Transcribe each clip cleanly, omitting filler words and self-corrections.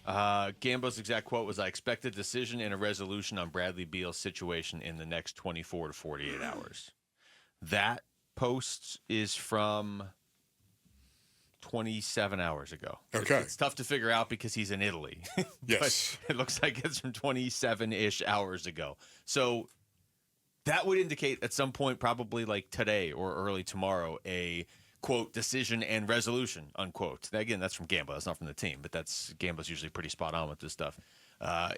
Gambo's exact quote was, "I expect a decision and a resolution on Bradley Beal's situation in the next 24 to 48 hours." That post is from 27 hours ago. Okay. It's tough to figure out because he's in Italy. Yes. But it looks like it's from 27-ish hours ago. So that would indicate at some point, probably like today or early tomorrow, a quote decision and resolution unquote. Again, that's from Gambo. That's not from the team, but that's Gambo's usually pretty spot on with this stuff.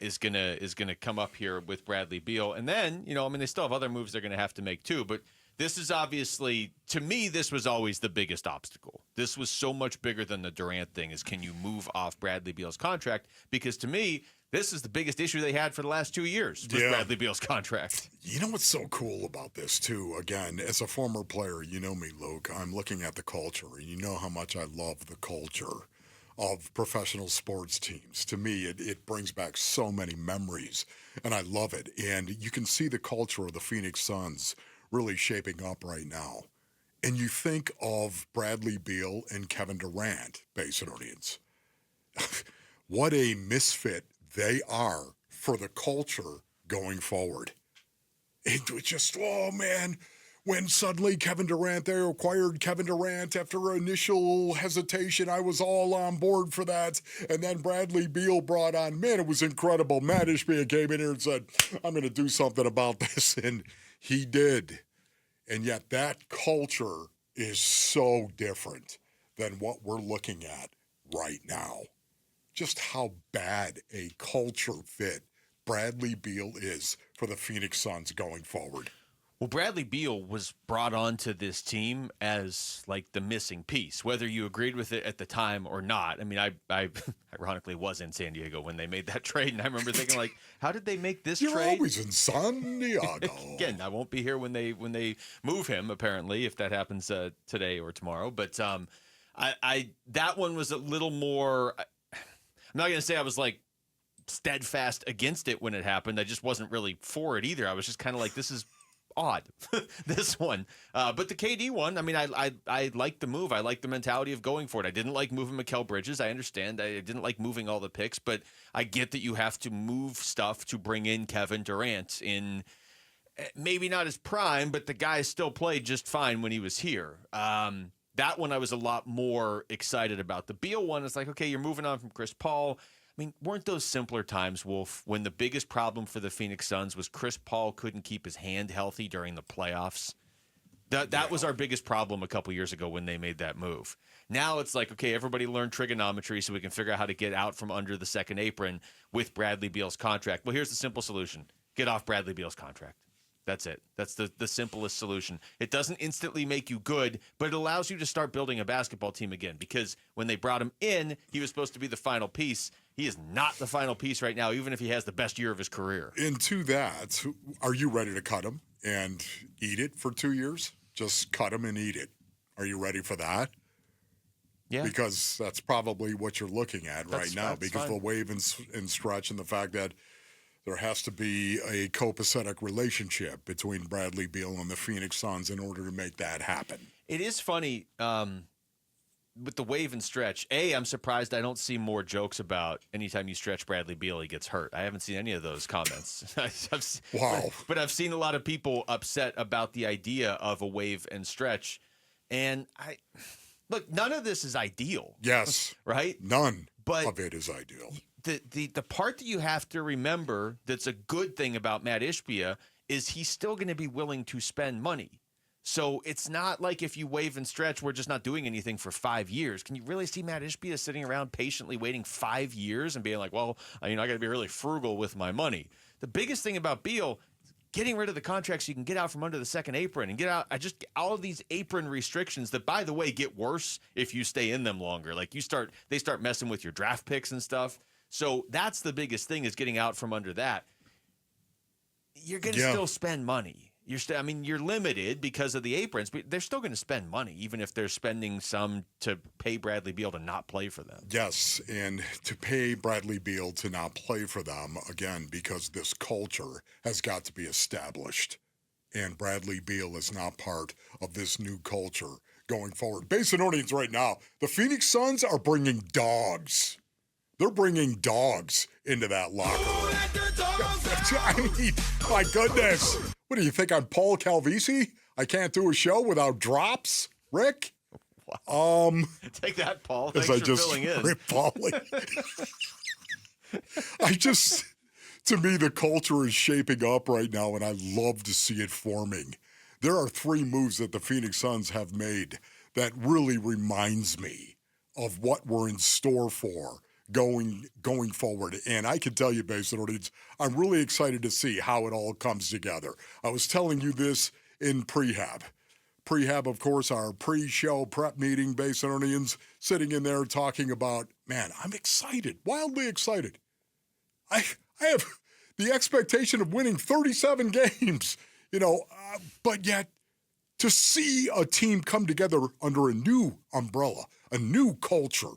Is gonna come up here with Bradley Beal, and then they still have other moves they're gonna have to make too. But this is obviously, to me, this was always the biggest obstacle. This was so much bigger than the Durant thing. Is can you move off Bradley Beal's contract? Because to me, this is the biggest issue they had for the last 2 years with Bradley Beal's contract. You know what's so cool about this, too? Again, as a former player, you know me, Luke. I'm looking at the culture, and you know how much I love the culture of professional sports teams. To me, it brings back so many memories, and I love it. And you can see the culture of the Phoenix Suns really shaping up right now. And you think of Bradley Beal and Kevin Durant, Basinonians. What a misfit they are for the culture going forward. It was just, oh man, when suddenly they acquired Kevin Durant after initial hesitation, I was all on board for that. And then Bradley Beal brought on, man, it was incredible. Matt Ishbia came in here and said, I'm going to do something about this. And he did. And yet that culture is so different than what we're looking at right now. Just how bad a culture fit Bradley Beal is for the Phoenix Suns going forward. Well, Bradley Beal was brought onto this team as like the missing piece, whether you agreed with it at the time or not. I mean, I ironically was in San Diego when they made that trade, and I remember thinking, like, how did they make this You're trade? You're always in San Diego. Again, I won't be here when they move him, apparently, if that happens today or tomorrow. But I that one was a little more. I'm not going to say I was like steadfast against it when it happened. I just wasn't really for it either. I was just kind of like, this is odd, this one. But the KD one, I mean, I like the move. I like the mentality of going for it. I didn't like moving Mikal Bridges. I understand. I didn't like moving all the picks, but I get that you have to move stuff to bring in Kevin Durant in maybe not his prime, but the guy still played just fine when he was here. That one I was a lot more excited about. The Beal one is like, okay, you're moving on from Chris Paul. I mean, weren't those simpler times, Wolf, when the biggest problem for the Phoenix Suns was Chris Paul couldn't keep his hand healthy during the playoffs? That was our biggest problem a couple years ago when they made that move. Now it's like, okay, everybody learn trigonometry so we can figure out how to get out from under the second apron with Bradley Beal's contract. Well, here's the simple solution. Get off Bradley Beal's contract. That's it. That's the simplest solution. It doesn't instantly make you good, but it allows you to start building a basketball team again, because when they brought him in, he was supposed to be the final piece. He is not the final piece right now, even if he has the best year of his career. And to that, are you ready to cut him and eat it for 2 years? Just cut him and eat it. Are you ready for that? Yeah. Because that's probably what you're looking at right now, because the wave and stretch and the fact that there has to be a copacetic relationship between Bradley Beal and the Phoenix Suns in order to make that happen. It is funny with the wave and stretch. I'm surprised I don't see more jokes about anytime you stretch Bradley Beal, he gets hurt. I haven't seen any of those comments. Wow. But I've seen a lot of people upset about the idea of a wave and stretch. And look, none of this is ideal. Yes. Right? None of it is ideal. The part that you have to remember that's a good thing about Matt Ishbia is he's still going to be willing to spend money. So it's not like if you wave and stretch, we're just not doing anything for 5 years. Can you really see Matt Ishbia sitting around patiently waiting 5 years and being like, well, I got to be really frugal with my money? The biggest thing about Beal, getting rid of the contract so you can get out from under the second apron and get out. All of these apron restrictions that, by the way, get worse if you stay in them longer. Like they start messing with your draft picks and stuff. So that's the biggest thing, is getting out from under that. You're going to still spend money. You're limited because of the aprons, but they're still going to spend money, even if they're spending some to pay Bradley Beal to not play for them. Yes, and to pay Bradley Beal to not play for them, again, because this culture has got to be established. And Bradley Beal is not part of this new culture going forward. Basinonians right now, the Phoenix Suns are bringing dogs. They're bringing dogs into that locker room. I mean, my goodness. What do you think? I'm Paul Calvisi? I can't do a show without drops? Rick? Wow. Take that, Paul. Thanks for filling in. To me, the culture is shaping up right now, and I love to see it forming. There are 3 moves that the Phoenix Suns have made that really reminds me of what we're in store for going forward. And I can tell you, Basin audience, I'm really excited to see how it all comes together. I was telling you this in prehab. Prehab, of course, our pre-show prep meeting, Basin audience, sitting in there talking about, man, I'm excited, wildly excited. I have the expectation of winning 37 games, but yet to see a team come together under a new umbrella, a new culture,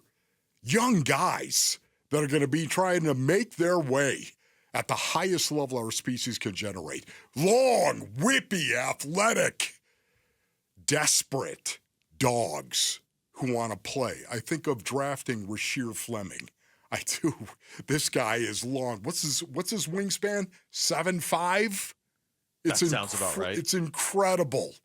young guys that are going to be trying to make their way at the highest level our species can generate. Long, whippy, athletic, desperate dogs who want to play. I think of drafting Rasheer Fleming. I do. This guy is long. What's his wingspan? 7'5"? That sounds about right. It's incredible.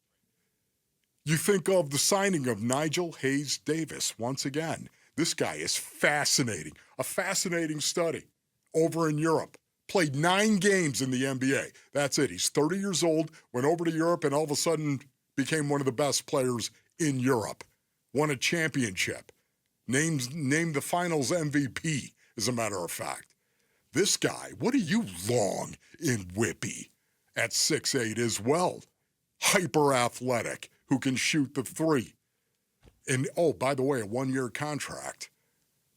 You think of the signing of Nigel Hayes Davis once again. This guy is fascinating. A fascinating study over in Europe. Played 9 games in the NBA. That's it. He's 30 years old, went over to Europe, and all of a sudden became one of the best players in Europe. Won a championship. Named the finals MVP, as a matter of fact. This guy, what are you long in whippy at 6'8" as well? Hyper athletic, who can shoot the 3. And, oh, by the way, a 1-year contract.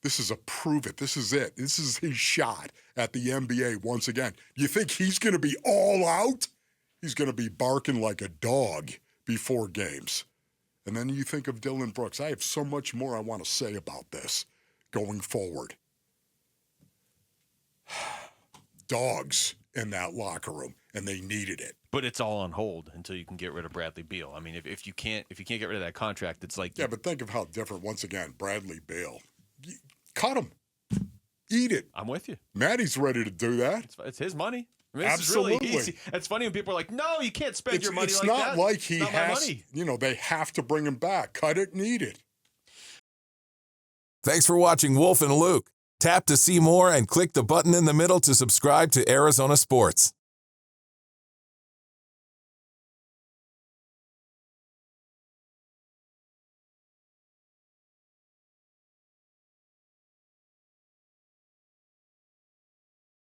This is a prove it. This is it. This is his shot at the NBA once again. You think he's going to be all out? He's going to be barking like a dog before games. And then you think of Dylan Brooks. I have so much more I want to say about this going forward. Dogs in that locker room, and they needed it. But it's all on hold until you can get rid of Bradley Beal. I mean, if you can't get rid of that contract, it's like... Yeah, but think of how different, once again, Bradley Beal. Cut him. Eat it. I'm with you. Maddie's ready to do that. It's his money. I mean, Absolutely. It's really easy. It's funny when people are like, no, you can't spend your money like that. It's not like he has... has... they have to bring him back. Cut it and eat it. Thanks for watching Wolf and Luke. Tap to see more and click the button in the middle to subscribe to Arizona Sports.